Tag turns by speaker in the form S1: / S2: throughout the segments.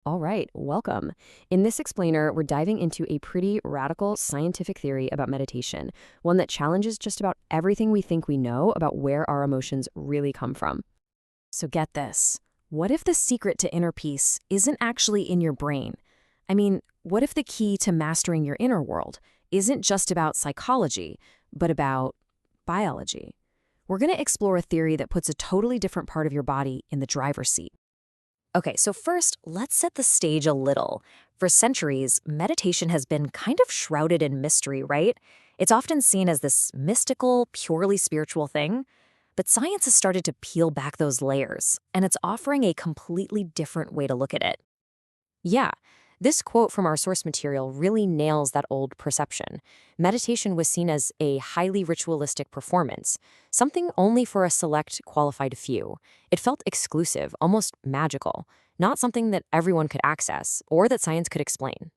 S1: All right, welcome. In this explainer, we're diving into a pretty radical scientific theory about meditation, one that challenges just about everything we think we know about where our emotions really come from. So get this. What if the secret to inner peace isn't actually in your brain? I mean, what if the key to mastering your inner world isn't just about psychology, but about biology? We're going to explore a theory that puts a totally different part of your body in the driver's seat. Okay, so first, let's set the stage a little. For centuries, meditation has been kind of shrouded in mystery, right? It's often seen as this mystical, purely spiritual thing. But science has started to peel back those layers, and it's offering a completely different way to look at it. Yeah, this quote from our source material really nails that old perception. Meditation was seen as a highly ritualistic performance, something only for a select, qualified few. It felt exclusive, almost magical, not something that everyone could access or that science could explain.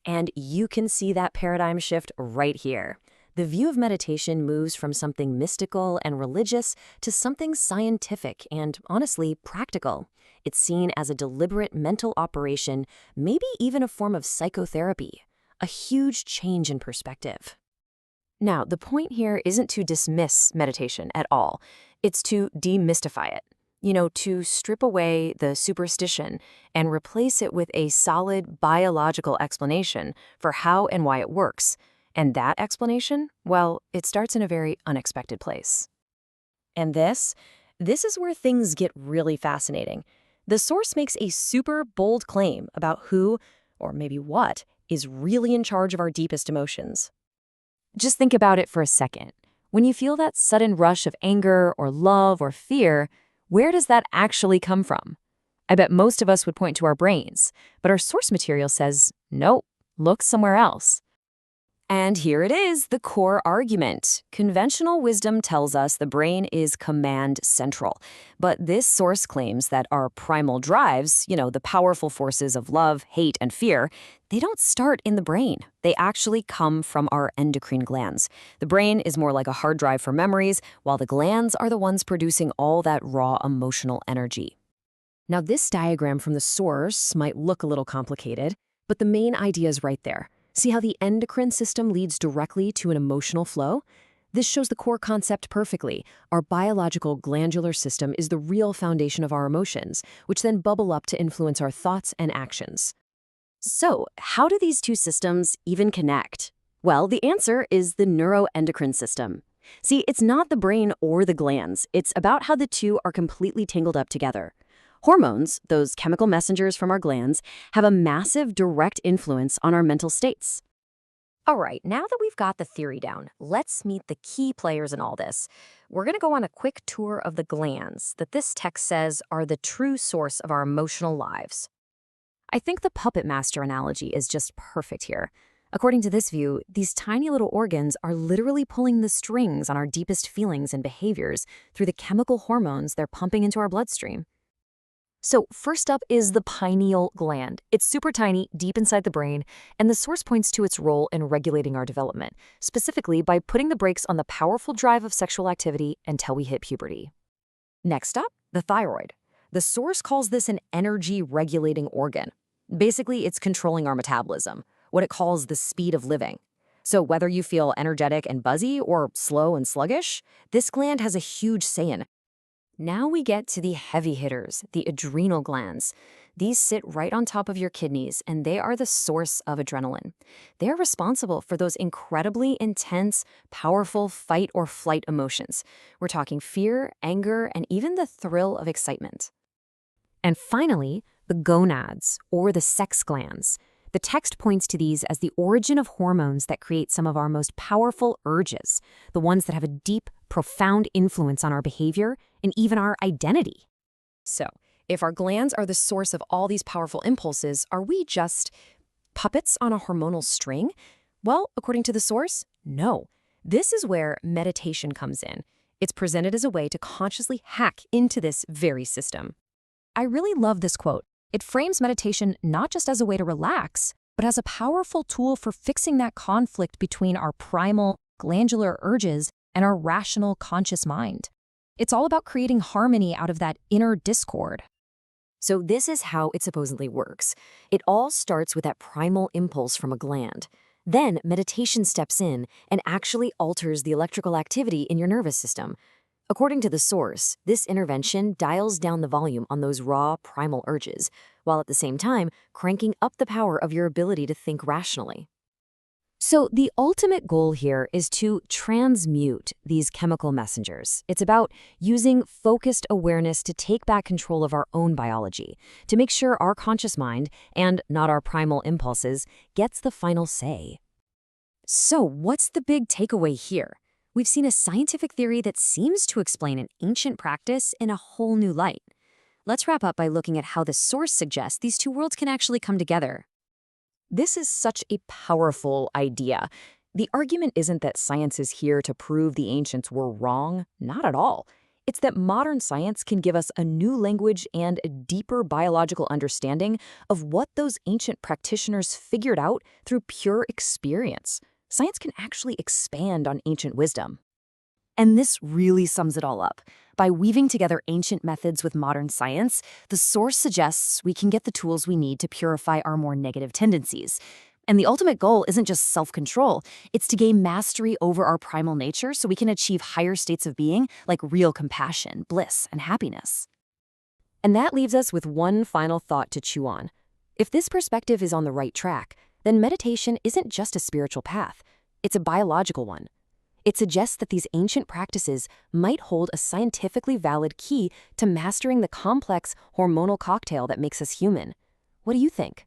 S1: And you can see that paradigm shift right here. The view of meditation moves from something mystical and religious to something scientific and, honestly, practical. It's seen as a deliberate mental operation, maybe even a form of psychotherapy. A huge change in perspective. Now, the point here isn't to dismiss meditation at all. It's to demystify it. To strip away the superstition and replace it with a solid biological explanation for how and why it works. And that explanation, well, it starts in a very unexpected place. And this is where things get really fascinating. The source makes a super bold claim about who, or maybe what, is really in charge of our deepest emotions. Just think about it for a second. When you feel that sudden rush of anger or love or fear, where does that actually come from? I bet most of us would point to our brains, but our source material says, nope, look somewhere else. And here it is, the core argument. Conventional wisdom tells us the brain is command central. But this source claims that our primal drives, the powerful forces of love, hate, and fear, they don't start in the brain. They actually come from our endocrine glands. The brain is more like a hard drive for memories, while the glands are the ones producing all that raw emotional energy. Now, this diagram from the source might look a little complicated, but the main idea is right there. See how the endocrine system leads directly to an emotional flow? This shows the core concept perfectly. Our biological glandular system is the real foundation of our emotions, which then bubble up to influence our thoughts and actions. So, how do these two systems even connect? Well, the answer is the neuroendocrine system. See, it's not the brain or the glands. It's about how the two are completely tangled up together. Hormones, those chemical messengers from our glands, have a massive direct influence on our mental states. All right, now that we've got the theory down, let's meet the key players in all this. We're going to go on a quick tour of the glands that this text says are the true source of our emotional lives. I think the puppet master analogy is just perfect here. According to this view, these tiny little organs are literally pulling the strings on our deepest feelings and behaviors through the chemical hormones they're pumping into our bloodstream. So first up is the pineal gland. It's super tiny, deep inside the brain, and the source points to its role in regulating our development, specifically by putting the brakes on the powerful drive of sexual activity until we hit puberty. Next up, the thyroid. The source calls this an energy-regulating organ. Basically, it's controlling our metabolism, what it calls the speed of living. So whether you feel energetic and buzzy or slow and sluggish, this gland has a huge say in it. Now we get to the heavy hitters, the adrenal glands. These sit right on top of your kidneys, and they are the source of adrenaline. They're responsible for those incredibly intense, powerful fight or flight emotions. We're talking fear, anger, and even the thrill of excitement. And finally, the gonads, or the sex glands. The text points to these as the origin of hormones that create some of our most powerful urges, the ones that have a deep, profound influence on our behavior and even our identity. So, if our glands are the source of all these powerful impulses, are we just puppets on a hormonal string? Well, according to the source, no. This is where meditation comes in. It's presented as a way to consciously hack into this very system. I really love this quote. It frames meditation not just as a way to relax, but as a powerful tool for fixing that conflict between our primal, glandular urges and our rational, conscious mind. It's all about creating harmony out of that inner discord.
S2: So this is how it supposedly works. It all starts with that primal impulse from a gland. Then meditation steps in and actually alters the electrical activity in your nervous system. According to the source, this intervention dials down the volume on those raw, primal urges, while at the same time cranking up the power of your ability to think rationally.
S1: So the ultimate goal here is to transmute these chemical messengers. It's about using focused awareness to take back control of our own biology, to make sure our conscious mind, and not our primal impulses, gets the final say.
S2: So, what's the big takeaway here? We've seen a scientific theory that seems to explain an ancient practice in a whole new light. Let's wrap up by looking at how the source suggests these two worlds can actually come together.
S1: This is such a powerful idea. The argument isn't that science is here to prove the ancients were wrong, not at all. It's that modern science can give us a new language and a deeper biological understanding of what those ancient practitioners figured out through pure experience. Science can actually expand on ancient wisdom.
S2: And this really sums it all up. By weaving together ancient methods with modern science, the source suggests we can get the tools we need to purify our more negative tendencies. And the ultimate goal isn't just self-control, it's to gain mastery over our primal nature so we can achieve higher states of being like real compassion, bliss, and happiness.
S1: And that leaves us with one final thought to chew on. If this perspective is on the right track, then meditation isn't just a spiritual path, it's a biological one. It suggests that these ancient practices might hold a scientifically valid key to mastering the complex hormonal cocktail that makes us human. What do you think?